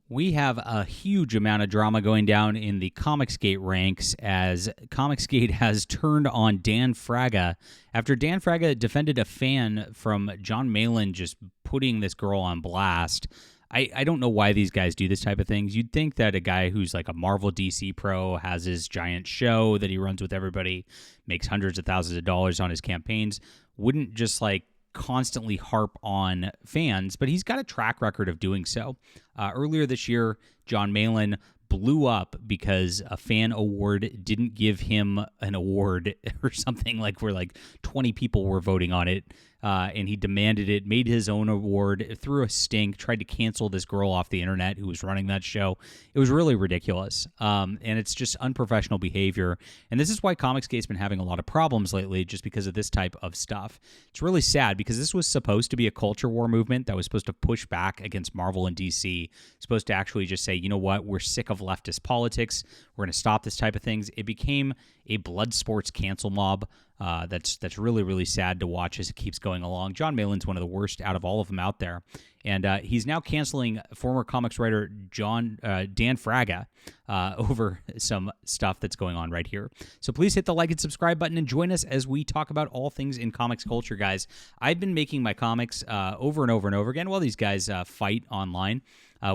We have a huge amount of drama going down in the ComicsGate ranks as ComicsGate has turned on Dan Fraga after Dan Fraga defended a fan from Jon Malin just putting this girl on blast. I don't know why these guys do this type of things. You'd think that a guy who's like a Marvel DC pro, has his giant show that he runs with everybody, makes hundreds of thousands of dollars on his campaigns, wouldn't just like constantly harp on fans, but he's got a track record of doing so. Earlier this year, Jon Malin blew up because a fan award didn't give him an award or something, like where like 20 people were voting on it, and he demanded it, made his own award, threw a stink, tried to cancel this girl off the internet who was running that show. It was really ridiculous, and it's just unprofessional behavior, and this is why ComicsGate's been having a lot of problems lately, just because of this type of stuff. It's really sad because this was supposed to be a culture war movement that was supposed to push back against Marvel and DC, supposed to actually just say, you know what, we're sick of leftist politics, we're going to stop this type of things. It became a blood sports cancel mob. That's really, really sad to watch as it keeps going along. Jon Malin's one of the worst out of all of them out there. And he's now canceling former comics writer Dan Fraga over some stuff that's going on right here. So please hit the like and subscribe button and join us as we talk about all things in comics culture, guys. I've been making my comics over and over and over again while these guys fight online.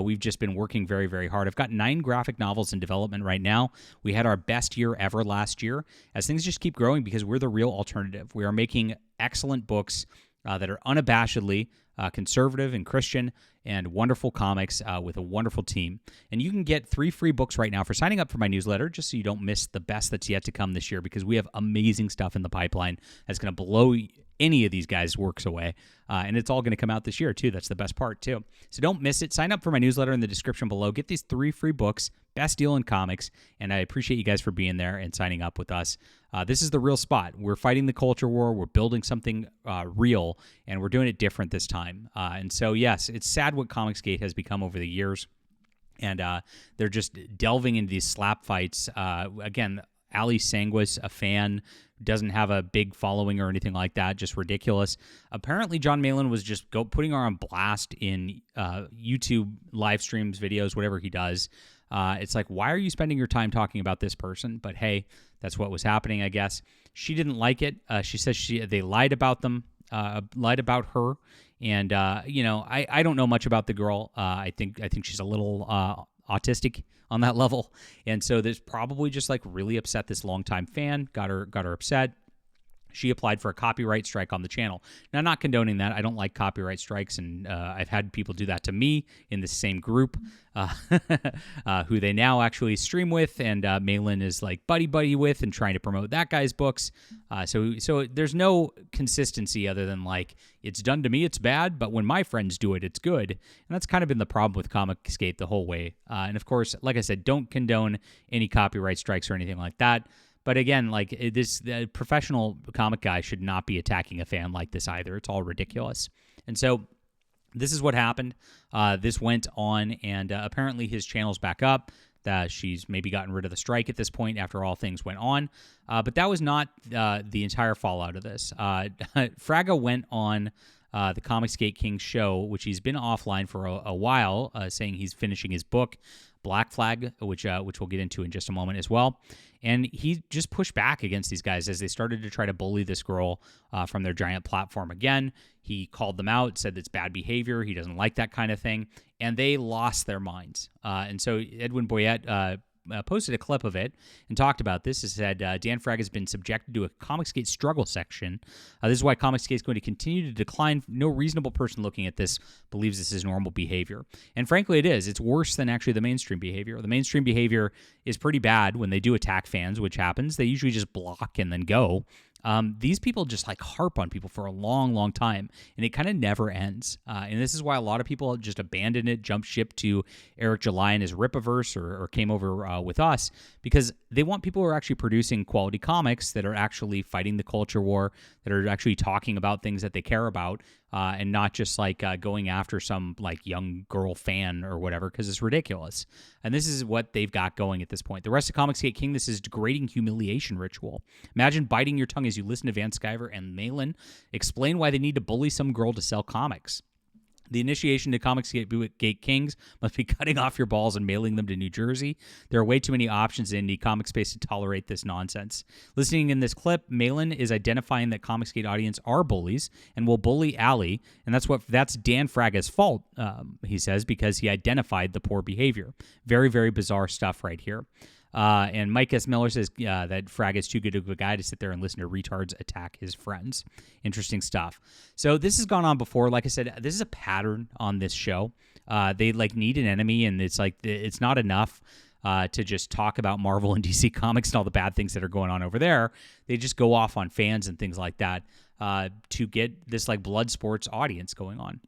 We've just been working very, very hard. I've got 9 graphic novels in development right now. We had our best year ever last year as things just keep growing because we're the real alternative. We are making excellent books that are unabashedly conservative and Christian and wonderful comics with a wonderful team. And you can get 3 free books right now for signing up for my newsletter, just so you don't miss the best that's yet to come this year, because we have amazing stuff in the pipeline that's going to blow any of these guys' works away. And it's all going to come out this year, too. That's the best part, too. So don't miss it. Sign up for my newsletter in the description below. Get these 3 free books, best deal in comics, and I appreciate you guys for being there and signing up with us. This is the real spot. We're fighting the culture war. We're building something real, and we're doing it different this time. And so, yes, it's sad what ComicsGate has become over the years. And they're just delving into these slap fights. Again, Ali Sanguis, a fan, doesn't have a big following or anything like that, just ridiculous. Apparently, Jon Malin was just putting her on blast in YouTube live streams, videos, whatever he does. It's like, why are you spending your time talking about this person? But hey, that's what was happening, I guess. She didn't like it. She says they lied about them, lied about her. And, I don't know much about the girl. I think she's a little autistic on that level, and so there's probably just like really upset this longtime fan, got her upset. She applied for a copyright strike on the channel. Now, I'm not condoning that. I don't like copyright strikes, and I've had people do that to me in the same group, who they now actually stream with, and Malin is like buddy with and trying to promote that guy's books. So there's no consistency other than like, it's done to me, it's bad, but when my friends do it, it's good. And that's kind of been the problem with ComicsGate the whole way. And of course, like I said, don't condone any copyright strikes or anything like that. But again, like the professional comic guy should not be attacking a fan like this either. It's all ridiculous. And so this is what happened. This went on, and apparently his channel's back up. That she's maybe gotten rid of the strike at this point after all things went on. But that was not the entire fallout of this. Fraga went on the ComicsGate King show, which he's been offline for a while, saying he's finishing his book, Black Flag, which we'll get into in just a moment as well. And he just pushed back against these guys as they started to try to bully this girl from their giant platform again. He called them out, said it's bad behavior. He doesn't like that kind of thing. And they lost their minds. And so Edwin Boyette posted a clip of it and talked about this. It said, Dan Fraga has been subjected to a ComicsGate struggle section. This is why ComicsGate is going to continue to decline. No reasonable person looking at this believes this is normal behavior. And frankly, it is. It's worse than actually the mainstream behavior. The mainstream behavior is pretty bad when they do attack fans, which happens. They usually just block and then go. These people just like harp on people for a long, long time, and it kind of never ends. And this is why a lot of people just abandoned it, jumped ship to Eric July and his Ripiverse, or came over with us, because they want people who are actually producing quality comics that are actually fighting the culture war, that are actually talking about things that they care about, and not just like going after some like young girl fan or whatever, because it's ridiculous. And this is what they've got going at this point. The rest of ComicsGate King, this is degrading humiliation ritual. Imagine biting your tongue as you listen to Van Sciver and Malin explain why they need to bully some girl to sell comics. The initiation to ComicsGate Kings must be cutting off your balls and mailing them to New Jersey. There are way too many options in the comic space to tolerate this nonsense. Listening in this clip, Malin is identifying that ComicsGate audience are bullies and will bully Allie, and that's Dan Fraga's fault, he says, because he identified the poor behavior. Very, very bizarre stuff right here. And Mike S. Miller says that Fraga is too good of a guy to sit there and listen to retards attack his friends. Interesting stuff. So this has gone on before. Like I said, this is a pattern on this show. They need an enemy, and it's not enough to just talk about Marvel and DC Comics and all the bad things that are going on over there. They just go off on fans and things like that to get this blood sports audience going on.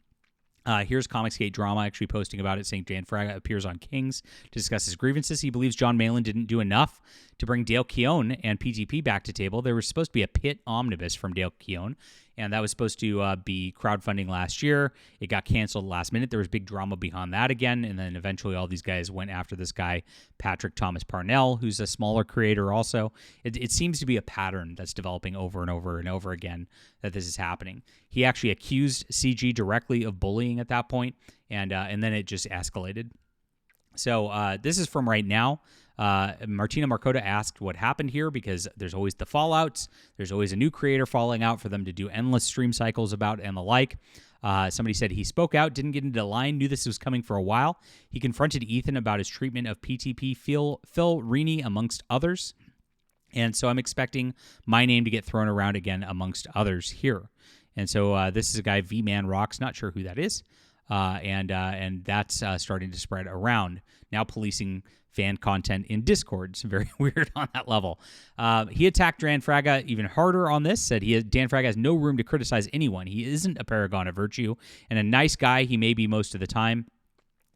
Here's ComicsGate Drama actually posting about it, saying Dan Fraga appears on Kings to discuss his grievances. He believes Jon Malin didn't do enough to bring Dale Keown and PTP back to table. There was supposed to be a Pit omnibus from Dale Keown, and that was supposed to be crowdfunding last year. It got canceled last minute. There was big drama behind that again, and then eventually all these guys went after this guy, Patrick Thomas Parnell, who's a smaller creator also. It seems to be a pattern that's developing over and over and over again that this is happening. He actually accused CG directly of bullying at that point, and then it just escalated. So this is from right now. Martina Marcota asked what happened here because there's always the fallouts. There's always a new creator falling out for them to do endless stream cycles about and the like. Somebody said he spoke out, didn't get into the line, knew this was coming for a while. He confronted Ethan about his treatment of PTP, Phil Reaney, amongst others. And so I'm expecting my name to get thrown around again amongst others here. And so this is a guy, V-Man Rocks, not sure who that is. And that's starting to spread around. Now policing fan content in Discord. It's very weird on that level. He attacked Dan Fraga even harder on this, said Dan Fraga has no room to criticize anyone. He isn't a paragon of virtue, and a nice guy he may be most of the time.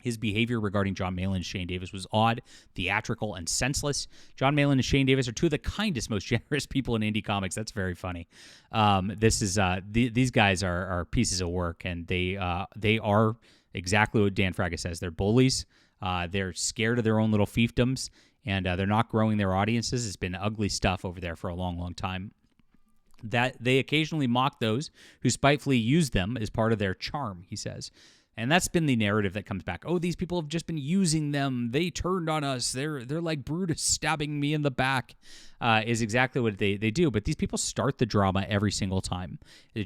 His behavior regarding Jon Malin and Shane Davis was odd, theatrical, and senseless. Jon Malin and Shane Davis are two of the kindest, most generous people in indie comics. That's very funny. These guys are pieces of work, and they are exactly what Dan Fraga says. They're bullies. They're scared of their own little fiefdoms, and they're not growing their audiences. It's been ugly stuff over there for a long, long time. That they occasionally mock those who spitefully use them as part of their charm, he says. And that's been the narrative that comes back. Oh, these people have just been using them. They turned on us. They're like Brutus stabbing me in the back, is exactly what they do. But these people start the drama every single time.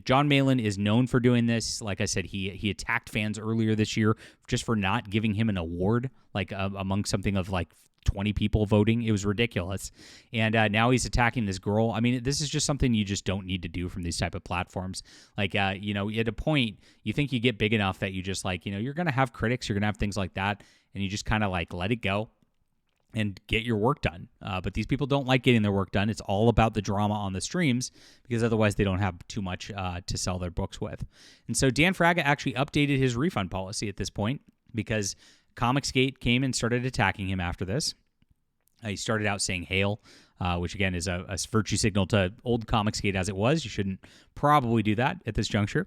Jon Malin is known for doing this. Like I said, he attacked fans earlier this year just for not giving him an award, among something of 20 people voting. It was ridiculous. And now he's attacking this girl. I mean, this is just something you just don't need to do from these type of platforms. At a point, you think you get big enough that you just you're going to have critics, you're going to have things like that, and you just kind of let it go and get your work done. But these people don't like getting their work done. It's all about the drama on the streams because otherwise they don't have too much to sell their books with. And so Dan Fraga actually updated his refund policy at this point because ComicsGate came and started attacking him after this. He started out saying hail, which again is a virtue signal to old ComicsGate as it was. You shouldn't probably do that at this juncture.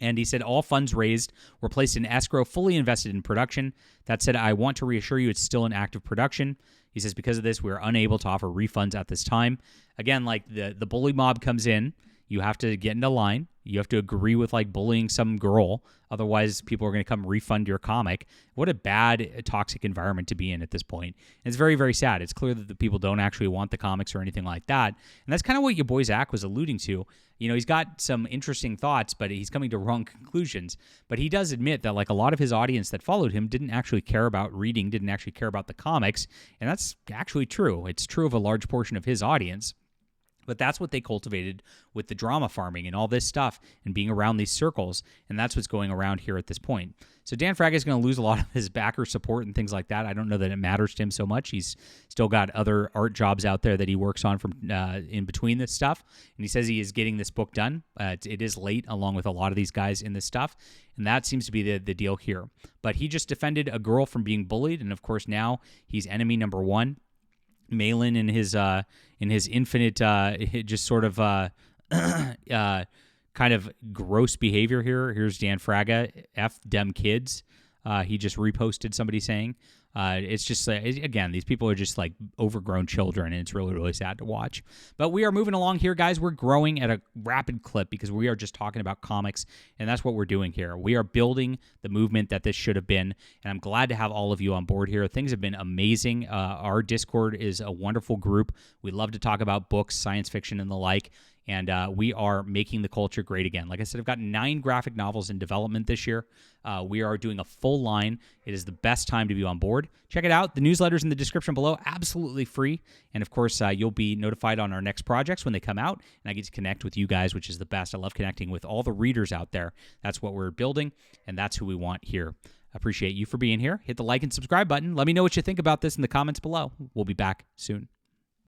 And he said all funds raised were placed in escrow, fully invested in production. That said, I want to reassure you it's still in active production. He says because of this, we are unable to offer refunds at this time. Again, the bully mob comes in. You have to get into line. You have to agree with bullying some girl. Otherwise, people are going to come refund your comic. What a bad, toxic environment to be in at this point. And it's very, very sad. It's clear that the people don't actually want the comics or anything like that. And that's kind of what your boy Zach was alluding to. He's got some interesting thoughts, but he's coming to wrong conclusions. But he does admit that a lot of his audience that followed him didn't actually care about reading, didn't actually care about the comics. And that's actually true. It's true of a large portion of his audience. But that's what they cultivated with the drama farming and all this stuff and being around these circles, and that's what's going around here at this point. So Dan Fraga is going to lose a lot of his backer support and things like that. I don't know that it matters to him so much. He's still got other art jobs out there that he works on from in between this stuff, and he says he is getting this book done. It is late, along with a lot of these guys in this stuff, and that seems to be the deal here. But he just defended a girl from being bullied, and of course now he's enemy number one. Malin in his infinite just sort of kind of gross behavior here. Here's Dan Fraga, F dem kids. He just reposted somebody saying. It's just, again, these people are just like overgrown children, and it's really, really sad to watch. But we are moving along here, guys. We're growing at a rapid clip because we are just talking about comics, and that's what we're doing here. We are building the movement that this should have been, and I'm glad to have all of you on board here. Things have been amazing. Our Discord is a wonderful group. We love to talk about books, science fiction, and the like. And we are making the culture great again. Like I said, I've got 9 graphic novels in development this year. We are doing a full line. It is the best time to be on board. Check it out. The newsletter's in the description below, absolutely free. And of course, you'll be notified on our next projects when they come out. And I get to connect with you guys, which is the best. I love connecting with all the readers out there. That's what we're building, and that's who we want here. Appreciate you for being here. Hit the like and subscribe button. Let me know what you think about this in the comments below. We'll be back soon.